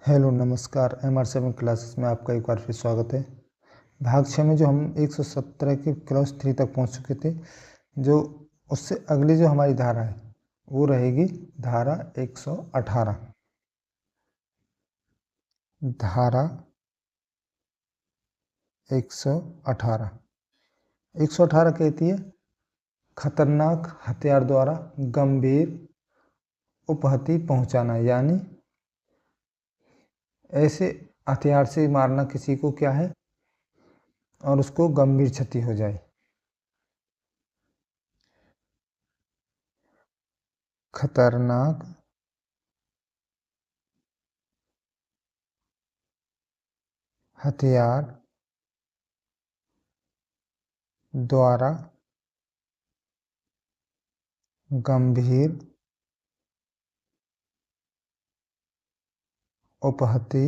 Hello नमस्कार। MR7 classes में आपका एक बार फिर स्वागत है। भाग 6 में जो हम 117 के क्लास 3 तक पहुंच चुके थे, जो उससे अगली जो हमारी धारा है वो रहेगी धारा 118। धारा 118 118 कहती है खतरनाक हथियार द्वारा गंभीर उपहति पहुंचाना, यानी ऐसे हथियार से मारना किसी को क्या है और उसको गंभीर क्षति हो जाए। खतरनाक हथियार द्वारा गंभीर उपहति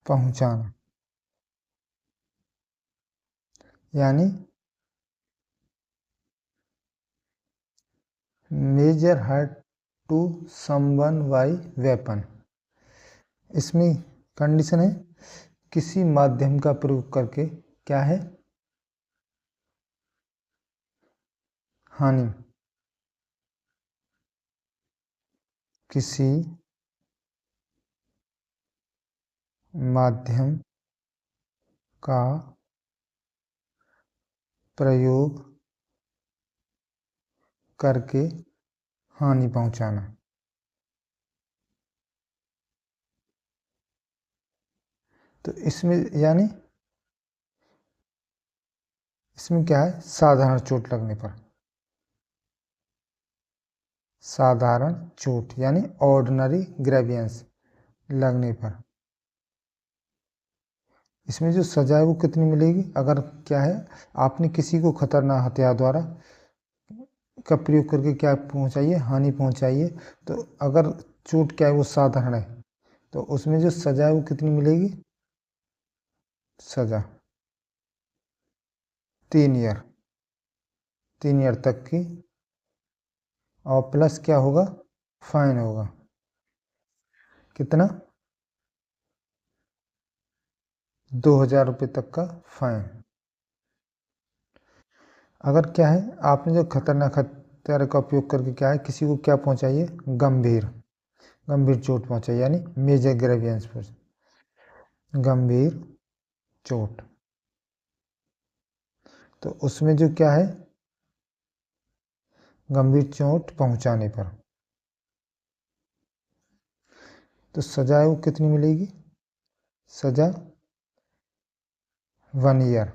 पहुंचाना, यानी major hurt to someone by weapon. इसमें कंडीशन है किसी माध्यम का प्रयोग करके क्या है हानि, किसी माध्यम का प्रयोग करके हानि पहुंचाना। तो इसमें यानी इसमें क्या है, साधारण चोट लगने पर, साधारण चोट यानी ऑर्डिनरी ग्रेवियंस लगने पर इसमें जो सजा है वो कितनी मिलेगी। अगर क्या है आपने किसी को खतरनाक हथियार द्वारा का प्रयोग करके क्या पहुंचाइए, हानि पहुंचाइए, तो अगर चोट क्या है वो साधारण है तो उसमें जो सजा है वो कितनी मिलेगी, सजा 3 ईयर, 3 ईयर तक की, और प्लस क्या होगा, फाइन होगा। कितना, 2000 रुपये तक का फाइन। अगर क्या है आपने जो खतरनाक हथियार का उपयोग करके क्या है किसी को क्या पहुंचाइए, गंभीर गंभीर चोट पहुंचाइए, यानी मेजर ग्रेवियंस पर गंभीर चोट, तो उसमें जो क्या है गंभीर चोट पहुंचाने पर तो सजा है वो कितनी मिलेगी, सजा 1 ईयर।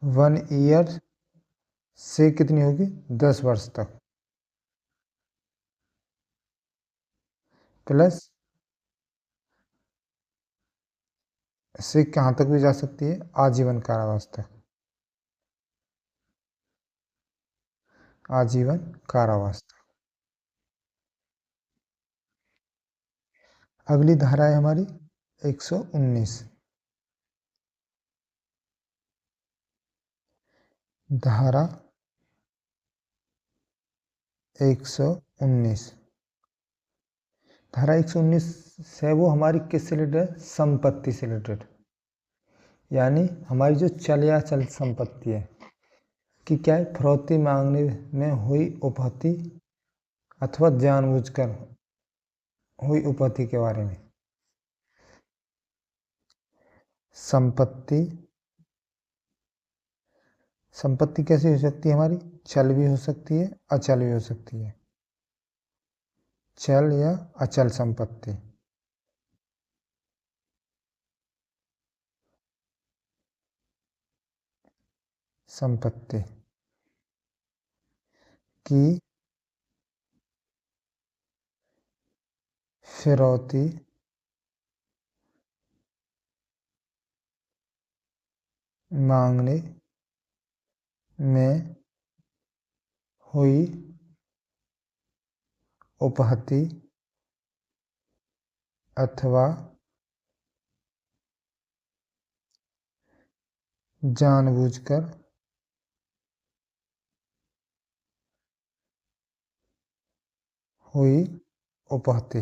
1 ईयर से कितनी होगी, 10 वर्ष तक, प्लस से कहाँ तक भी जा सकती है, आजीवन कारावास तक, आजीवन कारावास तक। अगली धारा है हमारी 119। धारा 119, धारा 119 है वो हमारी किससे रिलेटेड है, संपत्ति से रिलेटेड, यानी हमारी जो चल या चल संपत्ति है कि क्या है फिरौती मांगने में हुई उपहति अथवा जानबूझकर हुई उपहति के बारे में। संपत्ति, संपत्ति कैसी हो सकती है हमारी, चल भी हो सकती है अचल भी हो सकती है, चल या अचल संपत्ति। संपत्ति की फिरौती मांगने में हुई उपहति अथवा जानबूझकर हुई उपहति।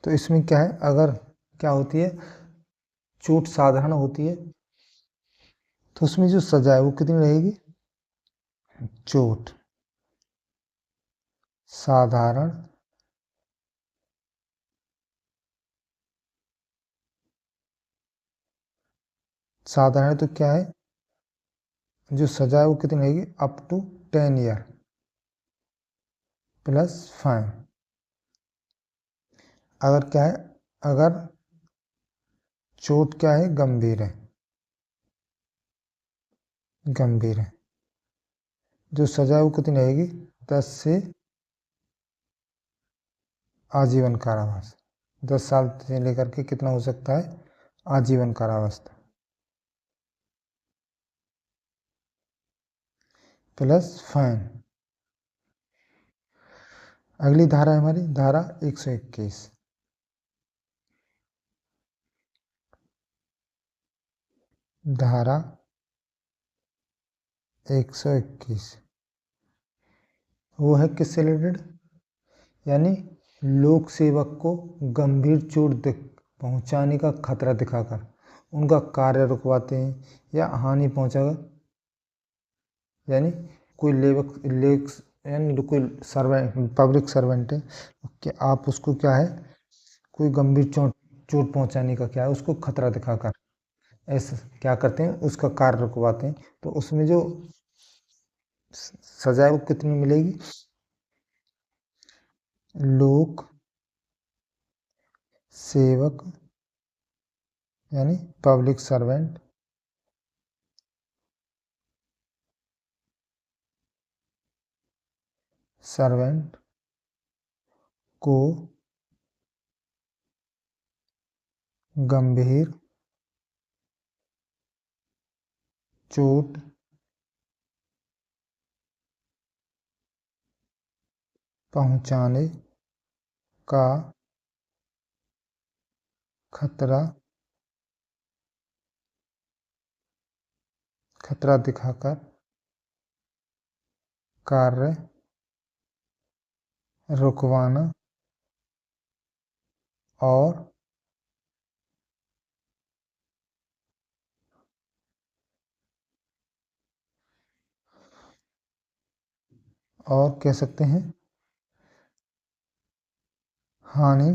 तो इसमें क्या है, अगर क्या होती है, चोट साधारण होती है तो उसमें जो सजा है वो कितनी रहेगी, चोट साधारण साधारण तो क्या है, जो सजा है वो कितनी रहेगी, up to 10 year plus fine. अगर क्या है, अगर चोट क्या है, गंभीर है, गंभीर है, जो सजा है वो कितनी रहेगी, 10 से आजीवन कारावास। 10 साल से लेकर के कितना हो सकता है, आजीवन कारावास प्लस फाइन। अगली धारा है हमारी धारा 121। धारा 121 वो है किससे रिलेटेड, यानी लोक सेवक को गंभीर चोट पहुंचाने का खतरा दिखाकर उनका कार्य रुकवाते हैं या हानि पहुंचाकर, यानी कोई लेख यानी कोई सर्वेंट, पब्लिक सर्वेंट है कि आप उसको क्या है, कोई गंभीर चोट चोट पहुंचाने का क्या है, उसको खतरा दिखाकर ऐसा क्या करते हैं, उसका कार्य रुकवाते हैं। तो उसमें जो सजा है वो कितनी मिलेगी, लोक सेवक यानी पब्लिक सर्वेंट सर्वेंट को गंभीर चोट पहुंचाने का खतरा दिखाकर कार्य रुकवाना और कह सकते हैं हानि,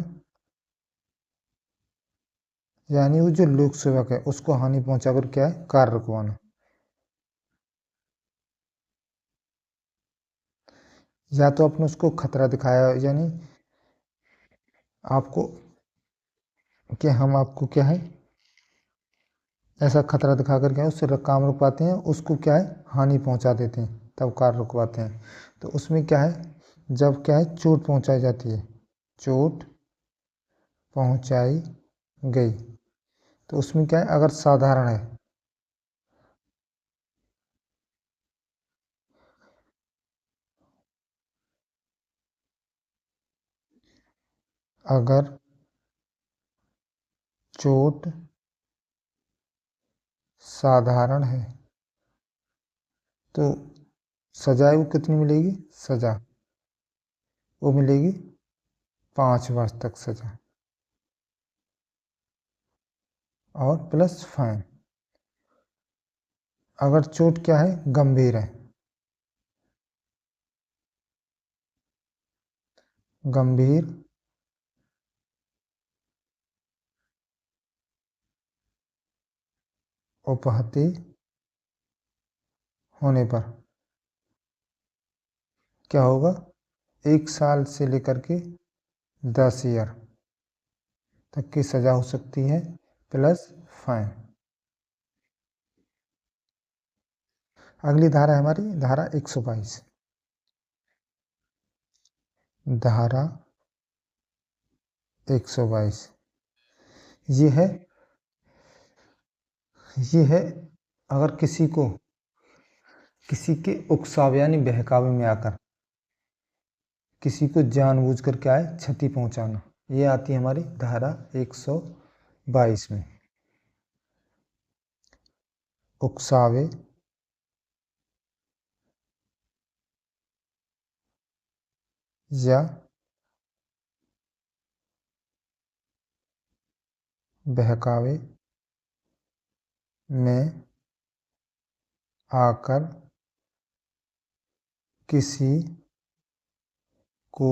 यानी वो जो लोक सेवक है उसको हानि पहुंचाकर क्या है, कार्य रुकवाना। या तो आपने उसको खतरा दिखाया, यानी आपको क्या, हम आपको क्या है, ऐसा खतरा दिखाकर क्या है उससे काम रुकवाते हैं, उसको क्या है, हानि पहुंचा देते हैं, तब कार्य रुकवाते हैं। तो उसमें क्या है, जब क्या है चोट पहुंचाई जाती है, चोट पहुंचाई गई, तो उसमें क्या है, अगर साधारण है, अगर चोट साधारण है तो सजा वो कितनी मिलेगी, सजा वो मिलेगी 5 वर्ष तक सजा और प्लस फाइन। अगर चोट क्या है, गंभीर है, गंभीर उपहति होने पर क्या होगा, 1 साल से लेकर के 10 ईयर तक की सजा हो सकती है प्लस फाइन। अगली धारा है हमारी धारा 122। धारा 122 ये है अगर किसी के उकसावे यानी बहकावे में आकर किसी को जानबूझकर क्या है, क्षति पहुंचाना, ये आती है हमारी धारा 1922 में उकसावे या बहकावे में आकर किसी को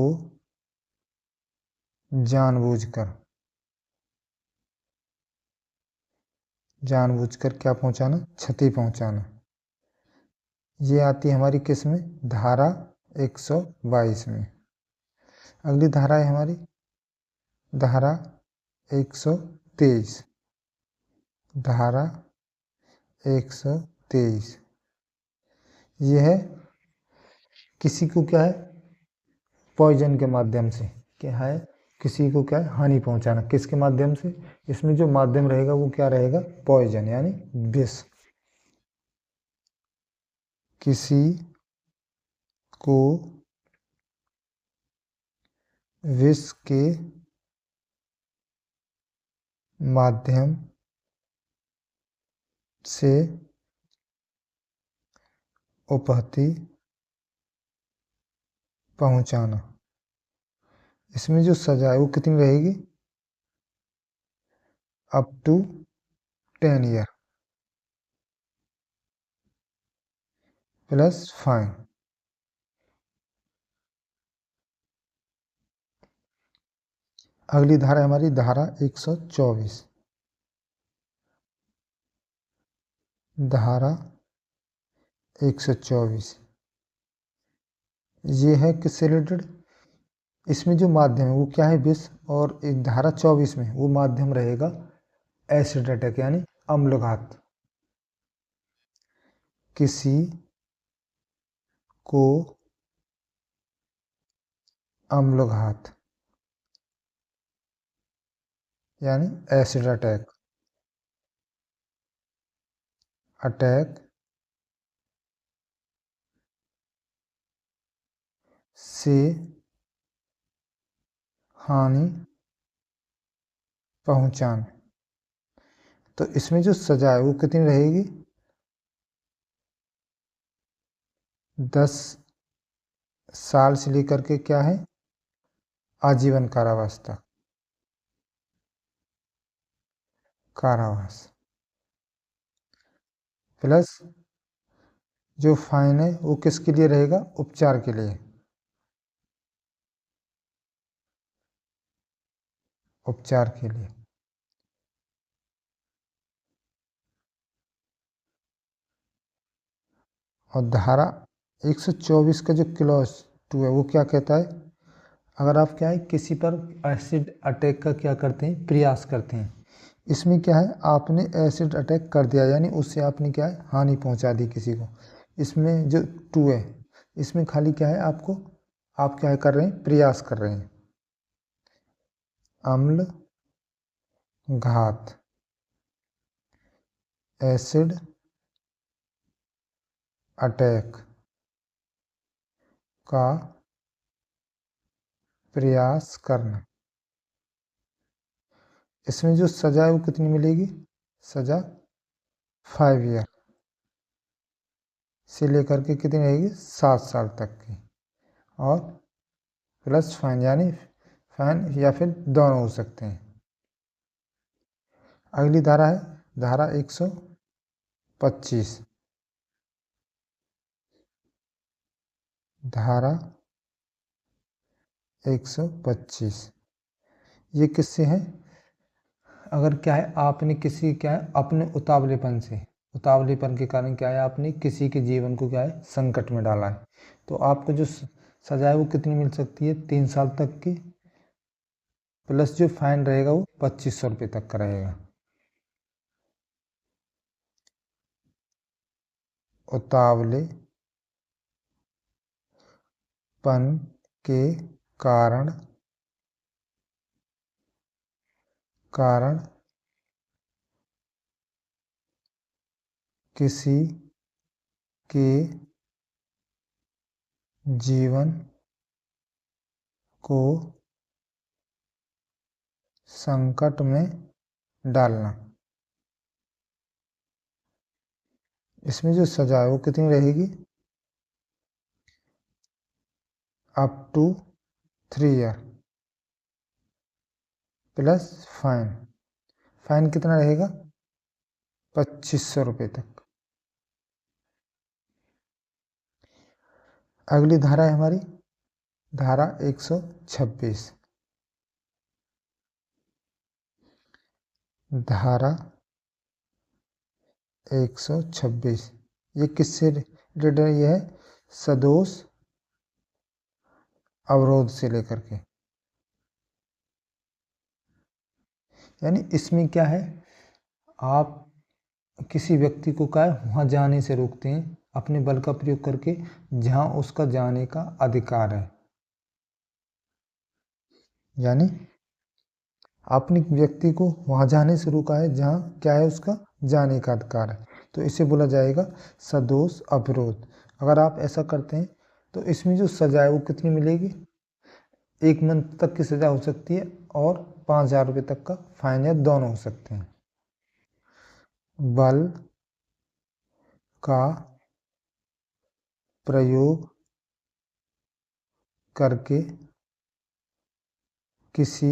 जानबूझकर क्या पहुंचाना, क्षति पहुंचाना। ये आती है हमारी किस में, धारा 122 में। अगली धारा है हमारी धारा 123। धारा 123 यह है किसी को क्या है, पॉइजन के माध्यम से क्या है, किसी को क्या है, हानि पहुंचाना। किसके माध्यम से, इसमें जो माध्यम रहेगा वो क्या रहेगा, पॉइजन यानी विष। किसी को विष के माध्यम से उपहति पहुंचाना। इसमें जो सजा है वो कितनी रहेगी, up to 10 year plus fine. अगली धारा हमारी धारा 124। धारा 124 ये है किससे रिलेटेड, इसमें जो माध्यम है वो क्या है, विष। और एक धारा 24 में वो माध्यम रहेगा एसिड अटैक यानी अम्लघात। किसी को अम्लघात यानी एसिड अटैक से हानि पहुंचाना। तो इसमें जो सजा है वो कितनी रहेगी, 10 साल से लेकर के क्या है, आजीवन कारावास तक, कारावास प्लस जो फाइन है वो किसके लिए रहेगा, उपचार के लिए, उपचार के लिए। और धारा 124 का जो क्लॉज 2 है वो क्या कहता है, अगर आप क्या है किसी पर एसिड अटैक का क्या करते हैं, प्रयास करते हैं। इसमें क्या है, आपने एसिड अटैक कर दिया यानी उससे आपने क्या है, हानि पहुंचा दी किसी को। इसमें जो 2 है इसमें खाली क्या है, आपको आप क्या है कर रहे हैं, प्रयास कर रहे हैं। अम्ल घात एसिड अटैक का प्रयास करना। इसमें जो सजा है वो कितनी मिलेगी, सजा 5 ईयर से लेकर के कितनी रहेगी, 7 साल तक की। और प्लस फाइन यानी फाइन या फिर दोनों हो सकते हैं। अगली धारा है धारा 125। धारा 125 ये किससे है, अगर क्या है आपने किसी क्या है अपने उतावलेपन के कारण क्या है आपने किसी के जीवन को क्या है संकट में डाला है, तो आपको जो सजा है वो कितनी मिल सकती है, 3 साल तक की, प्लस जो फाइन रहेगा वो 2500 रुपये तक का रहेगा। उतावलेपन के कारण किसी के जीवन को संकट में डालना। इसमें जो सजा है वो कितनी रहेगी, up to 3 year plus fine. Fine कितना रहेगा, 2500 रुपये तक। अगली धारा है हमारी धारा 126। धारा 126 ये किससे रिलेटेड है, ये है सदोष अवरोध से लेकर के। यानी इसमें क्या है, आप किसी व्यक्ति को क्या है वहाँ जाने से रोकते हैं अपने बल का प्रयोग करके जहाँ उसका जाने का अधिकार है। यानी आपने व्यक्ति को वहाँ जाने से रोका है जहाँ क्या है उसका जाने का अधिकार है, तो इसे बोला जाएगा सदोष अवरोध। अगर आप ऐसा करते हैं तो इसमें जो सजा है वो कितनी मिलेगी, 1 मंथ तक की सजा हो सकती है और 5000 रुपये तक का फाइन या दोनों हो सकते हैं। बल का प्रयोग करके किसी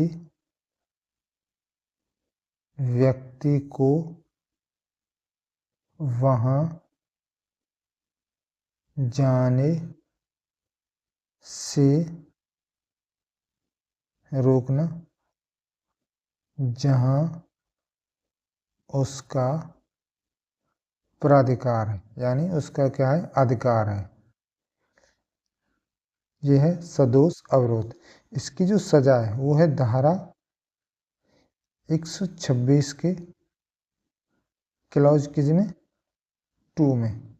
व्यक्ति को वहाँ जाने से रोकना जहाँ उसका प्राधिकार है, यानी उसका क्या है अधिकार है। यह है सदोष अवरोध। इसकी जो सजा है वो है धारा 126 के क्लॉज किसमें 2 में,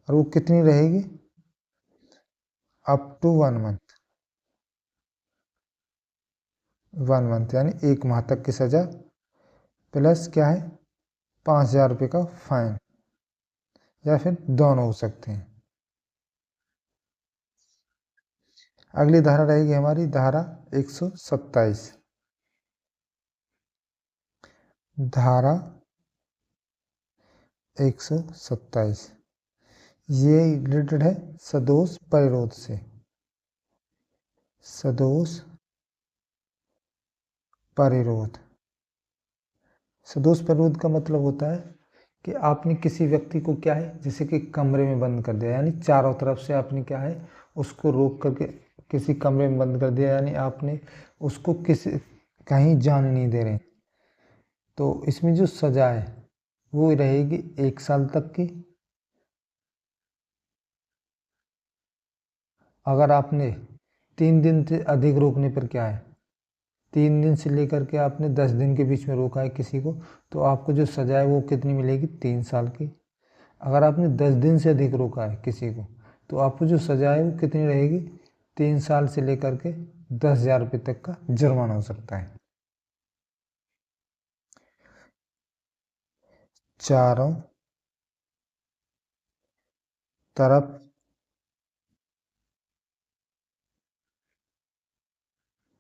और वो कितनी रहेगी, अप टू 1 मंथ। 1 मंथ यानी 1 माह तक की सजा प्लस क्या है 5000 रुपये का फाइन, या फिर दोनों हो सकते हैं। अगली धारा रहेगी हमारी धारा 127। धारा 127 ये रिलेटेड है सदोष परिरोध से। सदोष परिरोध, सदोष परिरोध का मतलब होता है कि आपने किसी व्यक्ति को क्या है जैसे कि कमरे में बंद कर दिया, यानी चारों तरफ से आपने क्या है उसको रोक करके किसी कमरे में बंद कर दिया, यानी आपने उसको किसी कहीं जाने नहीं दे रहे। तो इसमें जो सजा है वो रहेगी 1 साल तक की। अगर आपने 3 दिन से अधिक रोकने पर क्या है, 3 दिन से लेकर के आपने 10 दिन के बीच में रोका है किसी को, तो आपको जो सजा है वो कितनी मिलेगी, 3 साल की। अगर आपने 10 दिन से अधिक रोका है किसी को तो आपको जो सजा है वो कितनी रहेगी, 3 साल से लेकर के 10,000 रुपये तक का जुर्माना हो सकता है। चारों तरफ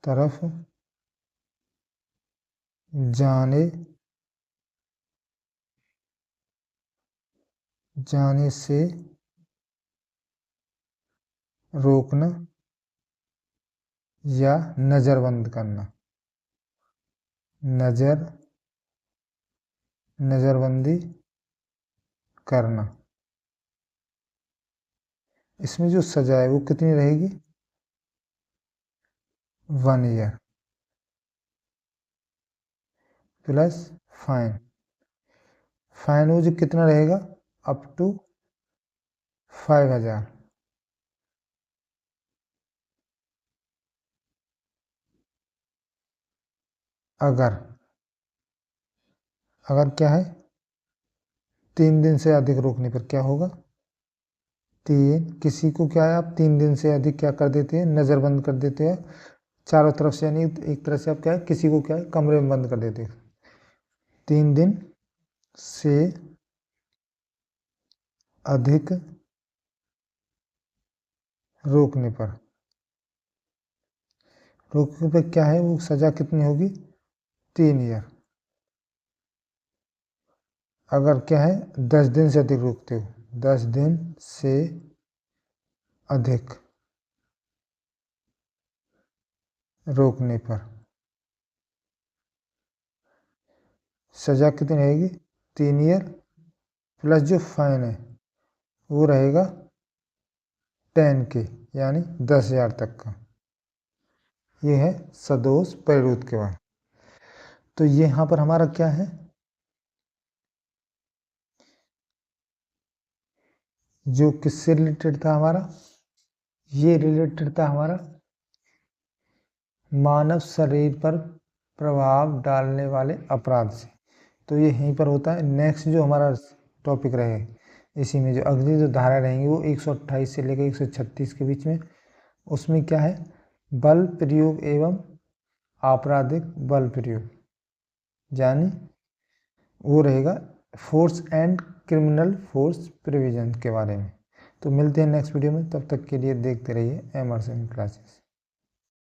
तरफ जाने जाने से रोकना या नजरबंद करना, नजरबंदी करना। इसमें जो सजा है वो कितनी रहेगी, 1 ईयर प्लस फाइन। फाइन वो जो कितना रहेगा, अप टू 5000। अगर अगर क्या है 3 दिन से अधिक रोकने पर क्या होगा, 3 किसी को क्या है आप 3 दिन से अधिक क्या कर देते हैं, नज़रबंद कर देते हैं चारों तरफ से, यानी एक तरह से आप क्या है किसी को क्या है कमरे में बंद कर देते हैं। 3 दिन से अधिक रोकने पर क्या है वो सजा कितनी होगी, 3 ईयर। अगर क्या है 10 दिन से अधिक रोकते हो, 10 दिन से अधिक रोकने पर सजा कितनी रहेगी, 3 ईयर प्लस जो फाइन है वो रहेगा 10K यानी 10,000 तक का। ये है सदोष परिरुद्ध के बाद। तो ये यहाँ पर हमारा क्या है, जो किससे रिलेटेड था हमारा, ये रिलेटेड था हमारा मानव शरीर पर प्रभाव डालने वाले अपराध से। तो ये यहीं पर होता है। नेक्स्ट जो हमारा टॉपिक रहेगा इसी में, जो अगली जो धारा रहेंगी वो 128 से लेकर 136 के बीच में, उसमें क्या है, बल प्रयोग एवं आपराधिक बल प्रयोग, यानी वो रहेगा force and criminal force provision के बारे में। तो मिलते हैं नेक्स्ट वीडियो में, तब तक के लिए देखते रहिए एमर्सन क्लासेस।